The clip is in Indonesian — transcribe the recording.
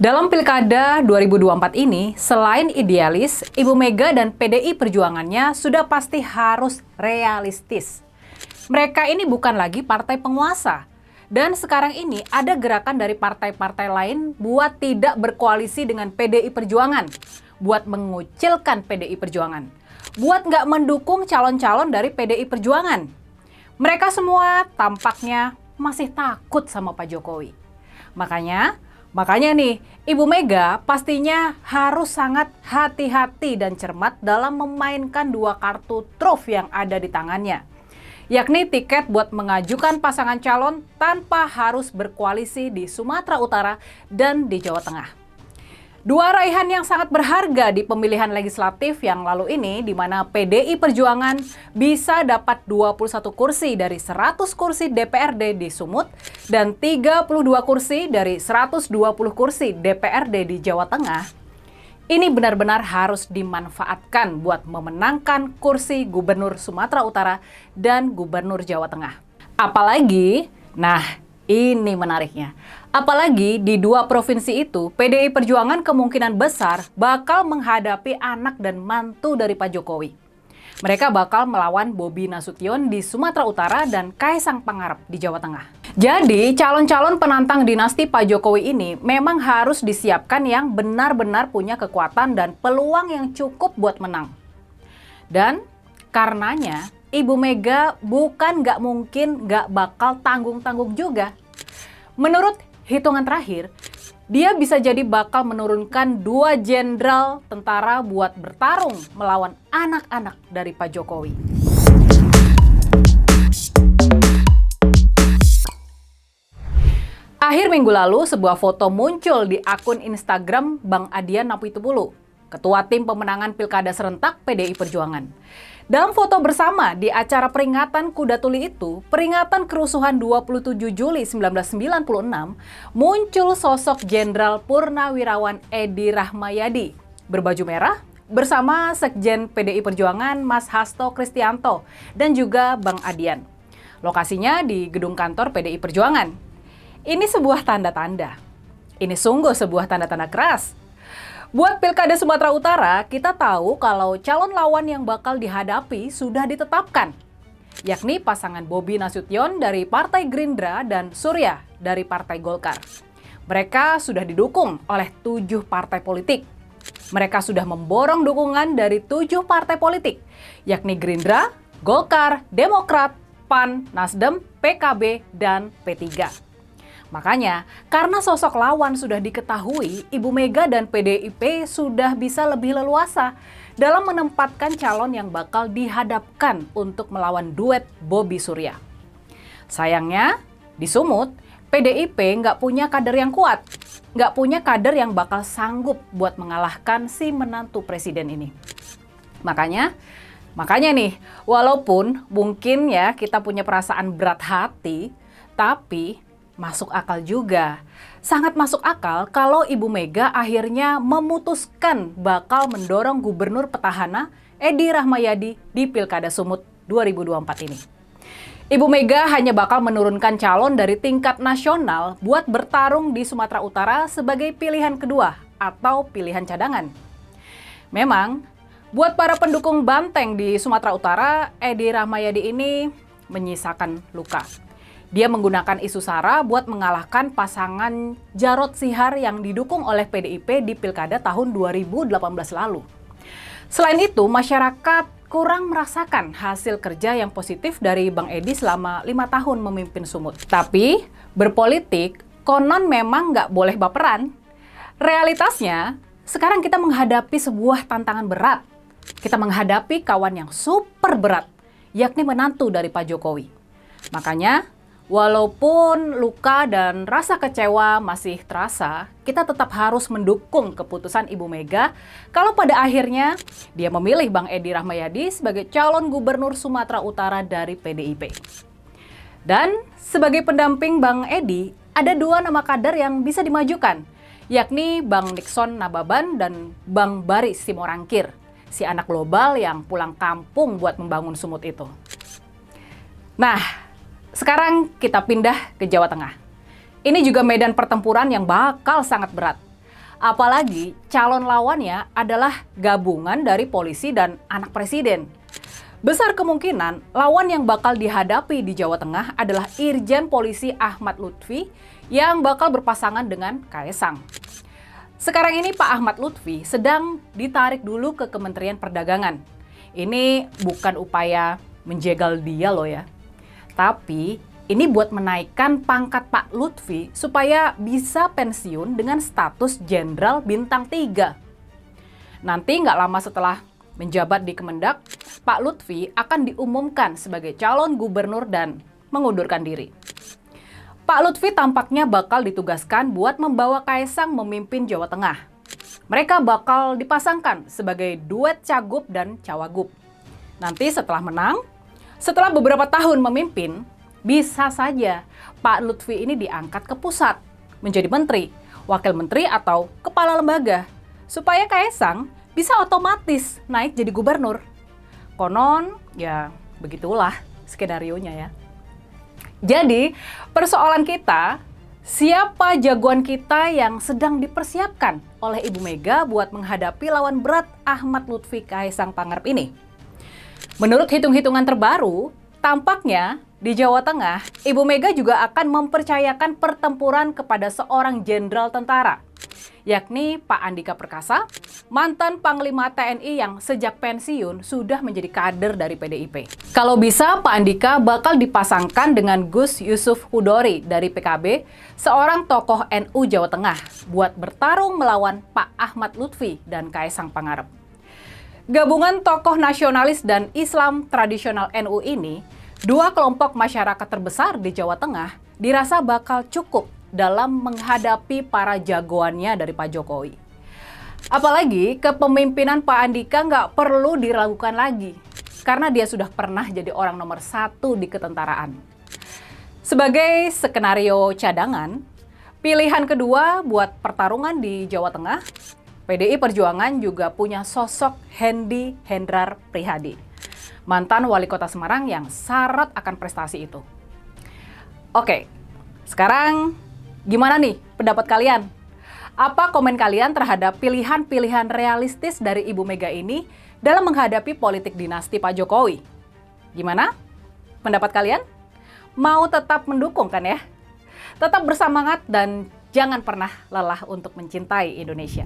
Dalam Pilkada 2024 ini, selain idealis, Ibu Mega dan PDI Perjuangannya sudah pasti harus realistis. Mereka ini bukan lagi partai penguasa. Dan sekarang ini ada gerakan dari partai-partai lain buat tidak berkoalisi dengan PDI Perjuangan, buat mengucilkan PDI Perjuangan, buat nggak mendukung calon-calon dari PDI Perjuangan. Mereka semua tampaknya masih takut sama Pak Jokowi. Makanya nih, Ibu Mega pastinya harus sangat hati-hati dan cermat dalam memainkan dua kartu truf yang ada di tangannya, yakni tiket buat mengajukan pasangan calon tanpa harus berkoalisi di Sumatera Utara dan di Jawa Tengah. Dua raihan yang sangat berharga di pemilihan legislatif yang lalu ini, di mana PDI Perjuangan bisa dapat 21 kursi dari 100 kursi DPRD di Sumut dan 32 kursi dari 120 kursi DPRD di Jawa Tengah. Ini benar-benar harus dimanfaatkan buat memenangkan kursi Gubernur Sumatera Utara dan Gubernur Jawa Tengah. Apalagi, ini menariknya. Apalagi di dua provinsi itu, PDI Perjuangan kemungkinan besar bakal menghadapi anak dan mantu dari Pak Jokowi. Mereka bakal melawan Bobi Nasution di Sumatera Utara dan Kaisang Pangarep di Jawa Tengah. Jadi, calon-calon penantang dinasti Pak Jokowi ini memang harus disiapkan yang benar-benar punya kekuatan dan peluang yang cukup buat menang. Dan karenanya, Ibu Mega bukan nggak bakal tanggung-tanggung juga. Menurut hitungan terakhir, dia bisa jadi bakal menurunkan 2 jenderal tentara buat bertarung melawan anak-anak dari Pak Jokowi. Akhir minggu lalu, sebuah foto muncul di akun Instagram Bang Adian Apitupulu, Ketua Tim Pemenangan Pilkada Serentak PDI Perjuangan. Dalam foto bersama di acara peringatan Kuda Tuli itu, peringatan kerusuhan 27 Juli 1996, muncul sosok Jenderal Purnawirawan Edi Rahmayadi berbaju merah bersama Sekjen PDI Perjuangan Mas Hasto Kristianto dan juga Bang Adian. Lokasinya di gedung kantor PDI Perjuangan. Ini sebuah tanda-tanda. Ini sungguh sebuah tanda-tanda keras. Buat Pilkada Sumatera Utara, kita tahu kalau calon lawan yang bakal dihadapi sudah ditetapkan, yakni pasangan Bobi Nasution dari Partai Gerindra dan Surya dari Partai Golkar. Mereka sudah didukung oleh 7 partai politik. Mereka sudah memborong dukungan dari 7 partai politik, yakni Gerindra, Golkar, Demokrat, PAN, Nasdem, PKB, dan P3. Makanya, karena sosok lawan sudah diketahui, Ibu Mega dan PDIP sudah bisa lebih leluasa dalam menempatkan calon yang bakal dihadapkan untuk melawan duet Bobi Surya. Sayangnya, di Sumut, PDIP nggak punya kader yang kuat, nggak punya kader yang bakal sanggup buat mengalahkan si menantu presiden ini. Makanya nih, walaupun mungkin ya kita punya perasaan berat hati, tapi masuk akal juga. Sangat masuk akal kalau Ibu Mega akhirnya memutuskan bakal mendorong Gubernur petahana Edi Rahmayadi di Pilkada Sumut 2024 ini. Ibu Mega hanya bakal menurunkan calon dari tingkat nasional buat bertarung di Sumatera Utara sebagai pilihan kedua atau pilihan cadangan. Memang, buat para pendukung banteng di Sumatera Utara, Edi Rahmayadi ini menyisakan luka. Dia menggunakan isu SARA buat mengalahkan pasangan Jarod Sihar yang didukung oleh PDIP di Pilkada tahun 2018 lalu. Selain itu, masyarakat kurang merasakan hasil kerja yang positif dari Bang Edi selama 5 tahun memimpin Sumut. Tapi, berpolitik konon memang nggak boleh baperan. Realitasnya, sekarang kita menghadapi sebuah tantangan berat. Kita menghadapi kawan yang super berat, yakni menantu dari Pak Jokowi. Makanya, walaupun luka dan rasa kecewa masih terasa, kita tetap harus mendukung keputusan Ibu Mega kalau pada akhirnya dia memilih Bang Edi Rahmayadi sebagai calon Gubernur Sumatera Utara dari PDIP. Dan sebagai pendamping Bang Edi, ada 2 nama kader yang bisa dimajukan, yakni Bang Nixon Nababan dan Bang Bari Simorangkir, si anak global yang pulang kampung buat membangun Sumut itu. Nah, sekarang kita pindah ke Jawa Tengah. Ini juga medan pertempuran yang bakal sangat berat. Apalagi calon lawannya adalah gabungan dari polisi dan anak presiden. Besar kemungkinan lawan yang bakal dihadapi di Jawa Tengah adalah Irjen Polisi Ahmad Lutfi yang bakal berpasangan dengan Kaesang. Sekarang ini Pak Ahmad Lutfi sedang ditarik dulu ke Kementerian Perdagangan. Ini bukan upaya menjegal dia loh ya. Tapi ini buat menaikkan pangkat Pak Lutfi supaya bisa pensiun dengan status Jenderal Bintang 3. Nanti nggak lama setelah menjabat di Kemendak, Pak Lutfi akan diumumkan sebagai calon gubernur dan mengundurkan diri. Pak Lutfi tampaknya bakal ditugaskan buat membawa Kaesang memimpin Jawa Tengah. Mereka bakal dipasangkan sebagai duet Cagup dan Cawagup. Nanti setelah menang, setelah beberapa tahun memimpin, bisa saja Pak Lutfi ini diangkat ke pusat, menjadi menteri, wakil menteri atau kepala lembaga, supaya Kaesang bisa otomatis naik jadi gubernur. Konon, ya begitulah skenarionya ya. Jadi, persoalan kita, siapa jagoan kita yang sedang dipersiapkan oleh Ibu Mega buat menghadapi lawan berat Ahmad Lutfi Kaesang Pangarep ini? Menurut hitung-hitungan terbaru, tampaknya di Jawa Tengah, Ibu Mega juga akan mempercayakan pertempuran kepada seorang jenderal tentara, yakni Pak Andika Perkasa, mantan Panglima TNI yang sejak pensiun sudah menjadi kader dari PDIP. Kalau bisa, Pak Andika bakal dipasangkan dengan Gus Yusuf Hudori dari PKB, seorang tokoh NU Jawa Tengah, buat bertarung melawan Pak Ahmad Lutfi dan Kaesang Pangarep. Gabungan tokoh nasionalis dan Islam tradisional NU ini, dua kelompok masyarakat terbesar di Jawa Tengah, dirasa bakal cukup dalam menghadapi para jagoannya dari Pak Jokowi. Apalagi kepemimpinan Pak Andika nggak perlu diragukan lagi, karena dia sudah pernah jadi orang nomor 1 di ketentaraan. Sebagai skenario cadangan, pilihan kedua buat pertarungan di Jawa Tengah, PDI Perjuangan juga punya sosok Hendy Hendrar Prihadi, mantan wali kota Semarang yang syarat akan prestasi itu. Oke, sekarang gimana nih pendapat kalian? Apa komen kalian terhadap pilihan-pilihan realistis dari Ibu Mega ini dalam menghadapi politik dinasti Pak Jokowi? Gimana pendapat kalian? Mau tetap mendukung kan ya? Tetap bersemangat dan jangan pernah lelah untuk mencintai Indonesia.